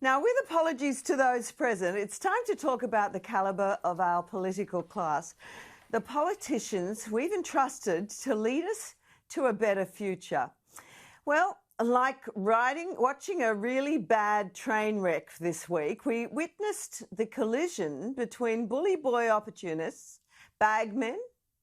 Now, with apologies to those present, it's time to talk about the calibre of our political class, the politicians we've entrusted to lead us to a better future. Well, like watching a really bad train wreck this week, we witnessed the collision between bully boy opportunists, bagmen,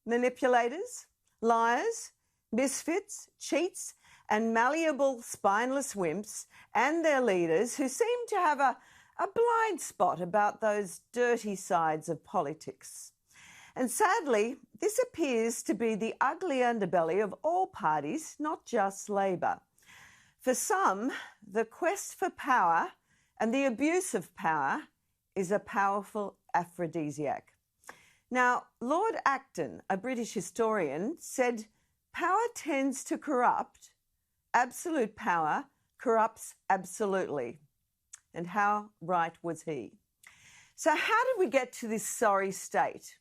manipulators, liars, misfits, cheats, and malleable, spineless wimps and their leaders who seem to have a blind spot about those dirty sides of politics. And sadly, this appears to be the ugly underbelly of all parties, not just Labor. For some, the quest for power and the abuse of power is a powerful aphrodisiac. Now, Lord Acton, a British historian, said power tends to corrupt. Absolute power corrupts absolutely. And how right was he? So how did we get to this sorry state?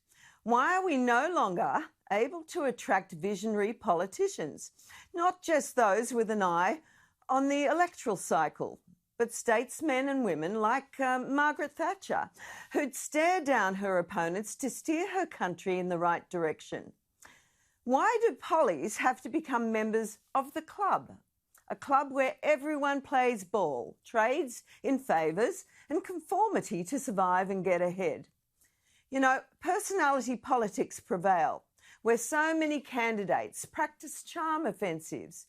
Why are we no longer able to attract visionary politicians? Not just those with an eye on the electoral cycle, but statesmen and women like Margaret Thatcher, who'd stare down her opponents to steer her country in the right direction. Why do pollies have to become members of the club? A club where everyone plays ball, trades in favours and conformity to survive and get ahead. You know, personality politics prevail, where so many candidates practice charm offensives.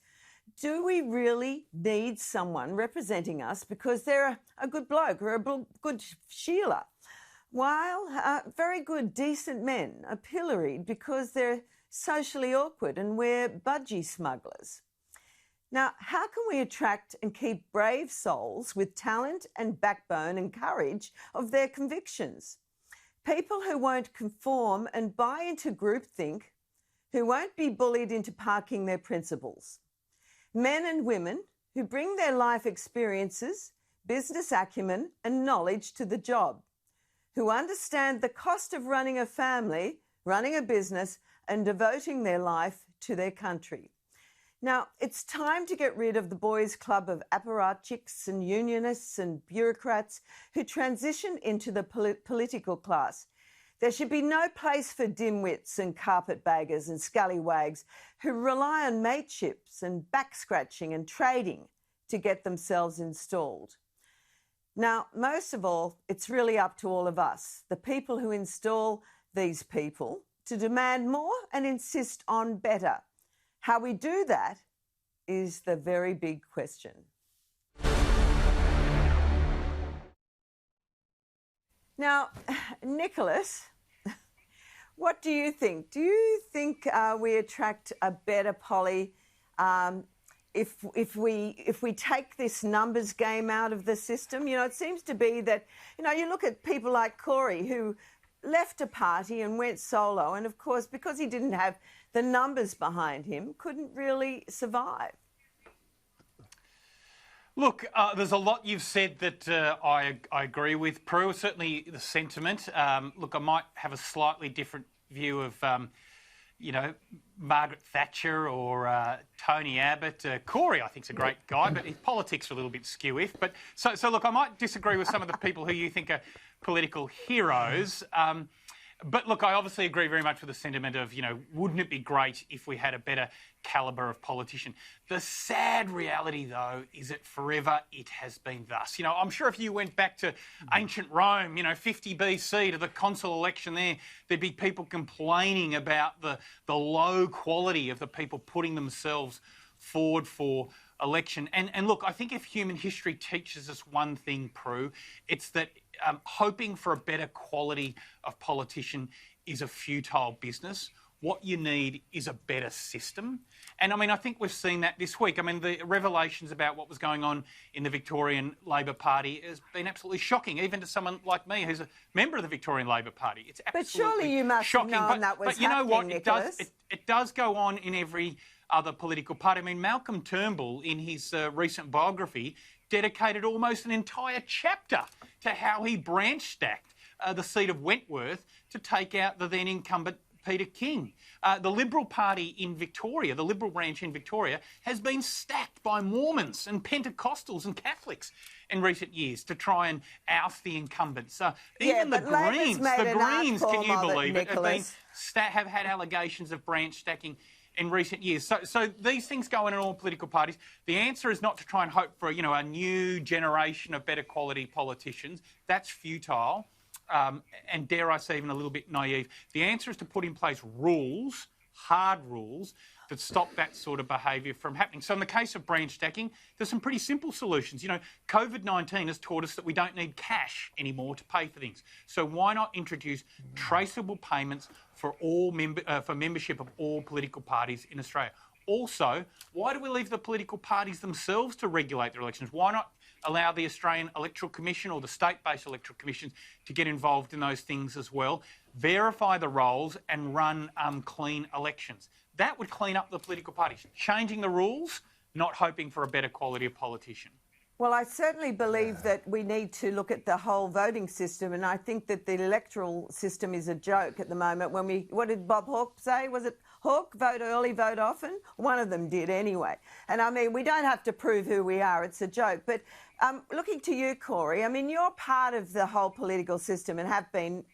Do we really need someone representing us because they're a good bloke or a good Sheila? While very good, decent men are pilloried because they're socially awkward and we're budgie smugglers. Now, how can we attract and keep brave souls with talent and backbone and courage of their convictions? People who won't conform and buy into groupthink, who won't be bullied into parking their principles. Men and women who bring their life experiences, business acumen and knowledge to the job, who understand the cost of running a family, running a business and devoting their life to their country. Now, it's time to get rid of the boys' club of apparatchiks and unionists and bureaucrats who transition into the political class. There should be no place for dimwits and carpetbaggers and scallywags who rely on mateships and backscratching and trading to get themselves installed. Now, most of all, it's really up to all of us, the people who install these people, to demand more and insist on better. How we do that is the very big question. Now, Nicholas, what do you think? Do you think we attract a better poly if we take this numbers game out of the system? You know, it seems to be that, you know, you look at people like Corey who left a party and went solo, and of course, because he didn't have the numbers behind him, couldn't really survive. Look, there's a lot you've said that I agree with, Prue. Certainly the sentiment. Look, I might have a slightly different view of, you know, Margaret Thatcher or Tony Abbott. Corey, I think, is a great guy, but his politics are a little bit skew-if. But so look, I might disagree with some of the people who you think are political heroes. But look, I obviously agree very much with the sentiment of, you know, wouldn't it be great if we had a better calibre of politician? The sad reality, though, is that forever it has been thus. You know, I'm sure if you went back to ancient Rome, you know, 50 BC to the consul election there'd be people complaining about the low quality of the people putting themselves forward for election. And look, I think if human history teaches us one thing, Prue, it's that hoping for a better quality of politician is a futile business. What you need is a better system. And I mean, I think we've seen that this week. I mean, the revelations about what was going on in the Victorian Labor Party has been absolutely shocking, even to someone like me who's a member of the Victorian Labor Party. It's absolutely But surely you must shocking. have known that was but you know what? Nicholas. It does go on in every other political party. I mean, Malcolm Turnbull, in his recent biography, dedicated almost an entire chapter to how he branch stacked the seat of Wentworth to take out the then incumbent Peter King. The Liberal Party in Victoria, the Liberal branch in Victoria, has been stacked by Mormons and Pentecostals and Catholics in recent years to try and oust the incumbents. Even the Greens, can you believe it, have had allegations of branch stacking in recent years. So these things go on in all political parties. The answer is not to try and hope for, a new generation of better quality politicians. That's futile. And dare I say even a little bit naive. The answer is to put in place rules, hard rules, that stop that sort of behaviour from happening. So in the case of branch stacking, there's some pretty simple solutions. COVID-19 has taught us that we don't need cash anymore to pay for things. So why not introduce traceable payments for for membership of all political parties in Australia? Also, why do we leave the political parties themselves to regulate their elections? Why not allow the Australian Electoral Commission or the state-based electoral commissions to get involved in those things as well, verify the rolls and run clean elections? That would clean up the political parties. Changing the rules, not hoping for a better quality of politician. Well, I certainly believe that we need to look at the whole voting system, and I think that the electoral system is a joke at the moment. What did Bob Hawke say? Was it Hawke, vote early, vote often? One of them did anyway. And I mean, we don't have to prove who we are. It's a joke. But looking to you, Corey, I mean, you're part of the whole political system and have been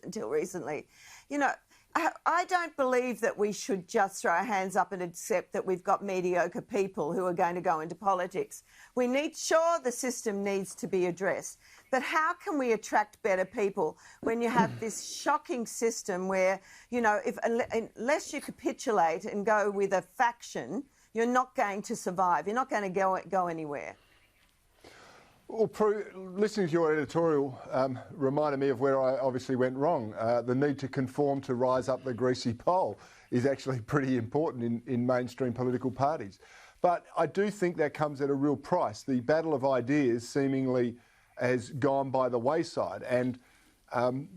until recently. I don't believe that we should just throw our hands up and accept that we've got mediocre people who are going to go into politics. Sure, the system needs to be addressed, but how can we attract better people when you have this shocking system where, unless you capitulate and go with a faction, you're not going to survive. You're not going to go anywhere. Well, Prue, listening to your editorial reminded me of where I obviously went wrong. The need to conform to rise up the greasy pole is actually pretty important in mainstream political parties. But I do think that comes at a real price. The battle of ideas seemingly has gone by the wayside, and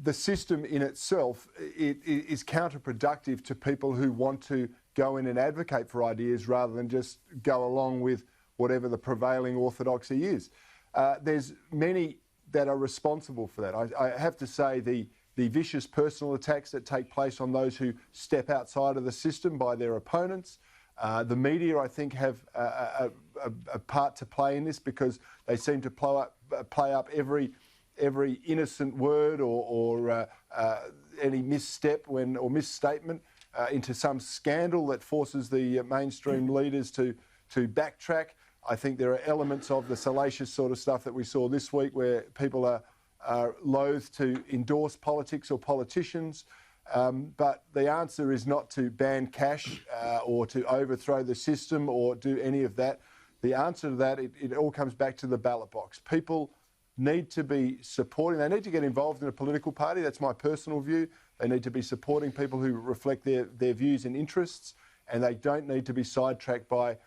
the system in itself is counterproductive to people who want to go in and advocate for ideas rather than just go along with whatever the prevailing orthodoxy is. There's many that are responsible for that. I have to say the vicious personal attacks that take place on those who step outside of the system by their opponents. The media, I think, have a part to play in this because they seem to play up every innocent word or any misstep or misstatement into some scandal that forces the mainstream leaders to backtrack. I think there are elements of the salacious sort of stuff that we saw this week where people are loath to endorse politics or politicians. But the answer is not to ban cash or to overthrow the system or do any of that. The answer to that, it all comes back to the ballot box. People need to be supporting. They need to get involved in a political party. That's my personal view. They need to be supporting people who reflect their views and interests, and they don't need to be sidetracked by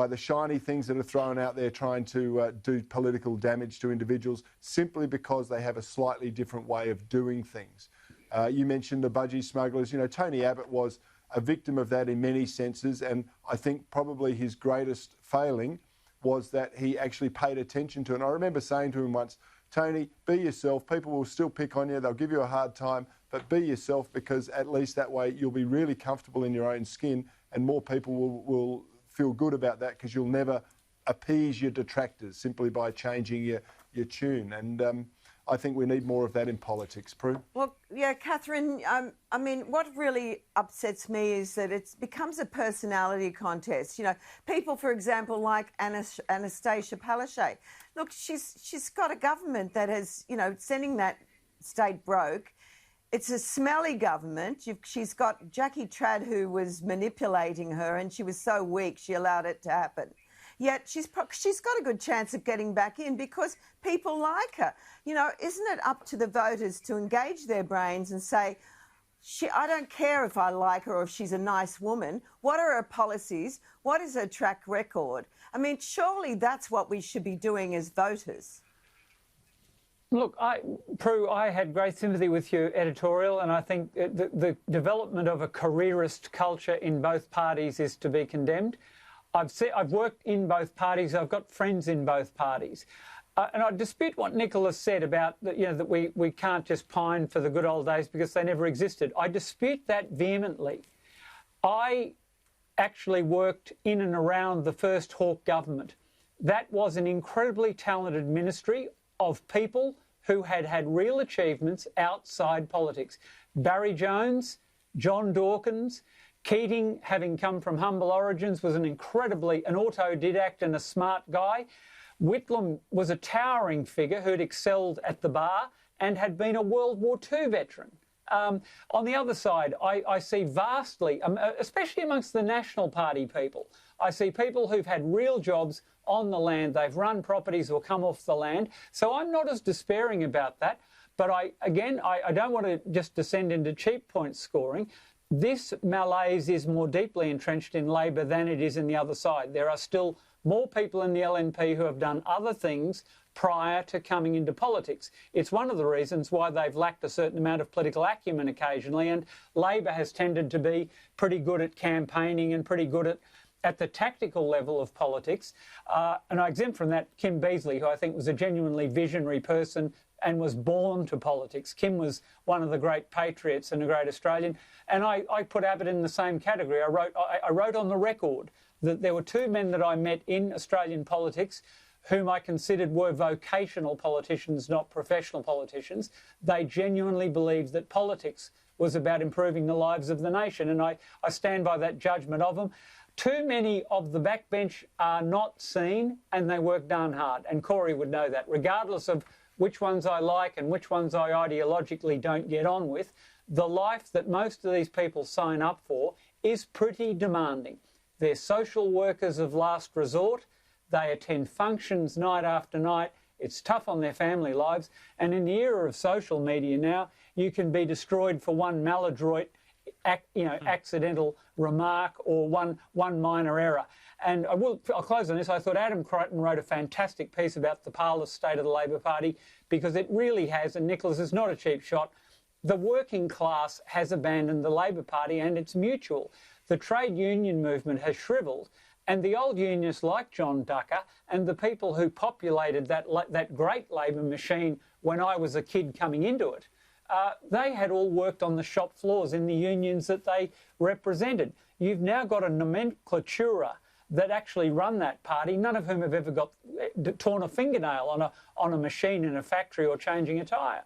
the shiny things that are thrown out there trying to do political damage to individuals simply because they have a slightly different way of doing things. You mentioned the budgie smugglers. Tony Abbott was a victim of that in many senses, and I think probably his greatest failing was that he actually paid attention to it. And I remember saying to him once, Tony, be yourself. People will still pick on you. They'll give you a hard time, but be yourself, because at least that way you'll be really comfortable in your own skin and more people will feel good about that, because you'll never appease your detractors simply by changing your tune. And I think we need more of that in politics, Prue. Well, yeah, Catherine, I mean, what really upsets me is that it becomes a personality contest. People, for example, like Anastasia Palaszczuk. Look, she's got a government that has, sending that state broke. It's a smelly government. She's got Jackie Trad, who was manipulating her, and she was so weak she allowed it to happen. Yet she's got a good chance of getting back in because people like her. Isn't it up to the voters to engage their brains and say, I don't care if I like her or if she's a nice woman. What are her policies? What is her track record? I mean, surely that's what we should be doing as voters. Look, Prue, I had great sympathy with your editorial, and I think the development of a careerist culture in both parties is to be condemned. I've worked in both parties. I've got friends in both parties. And I dispute what Nicholas said about that we can't just pine for the good old days because they never existed. I dispute that vehemently. I actually worked in and around the first Hawke government. That was an incredibly talented ministry of people who had had real achievements outside politics. Barry Jones, John Dawkins, Keating, having come from humble origins, was an autodidact and a smart guy. Whitlam was a towering figure who'd excelled at the bar and had been a World War II veteran. On the other side, I see vastly, especially amongst the National Party people, I see people who've had real jobs on the land. They've run properties or come off the land. So I'm not as despairing about that. But I don't want to just descend into cheap point scoring. This malaise is more deeply entrenched in Labor than it is in the other side. There are still more people in the LNP who have done other things prior to coming into politics. It's one of the reasons why they've lacked a certain amount of political acumen occasionally, and Labor has tended to be pretty good at campaigning and pretty good at the tactical level of politics. And I exempt from that Kim Beazley, who I think was a genuinely visionary person and was born to politics. Kim was one of the great patriots and a great Australian. And I put Abbott in the same category. I wrote on the record that there were two men that I met in Australian politics whom I considered were vocational politicians, not professional politicians. They genuinely believed that politics was about improving the lives of the nation, and I stand by that judgment of them. Too many of the backbench are not seen, and they work darn hard, and Corey would know that. Regardless of which ones I like and which ones I ideologically don't get on with, the life that most of these people sign up for is pretty demanding. They're social workers of last resort. They attend functions night after night. It's tough on their family lives. And in the era of social media now, you can be destroyed for one maladroit, accidental remark or one minor error. And I'll close on this. I thought Adam Crichton wrote a fantastic piece about the parlous state of the Labor Party, because it really has, and Nicholas is not a cheap shot, the working class has abandoned the Labor Party, and it's mutual. The trade union movement has shrivelled, and the old unionists like John Ducker and the people who populated that great labour machine when I was a kid coming into it, they had all worked on the shop floors in the unions that they represented. You've now got a nomenclatura that actually run that party, none of whom have ever got torn a fingernail on a machine in a factory or changing a tyre.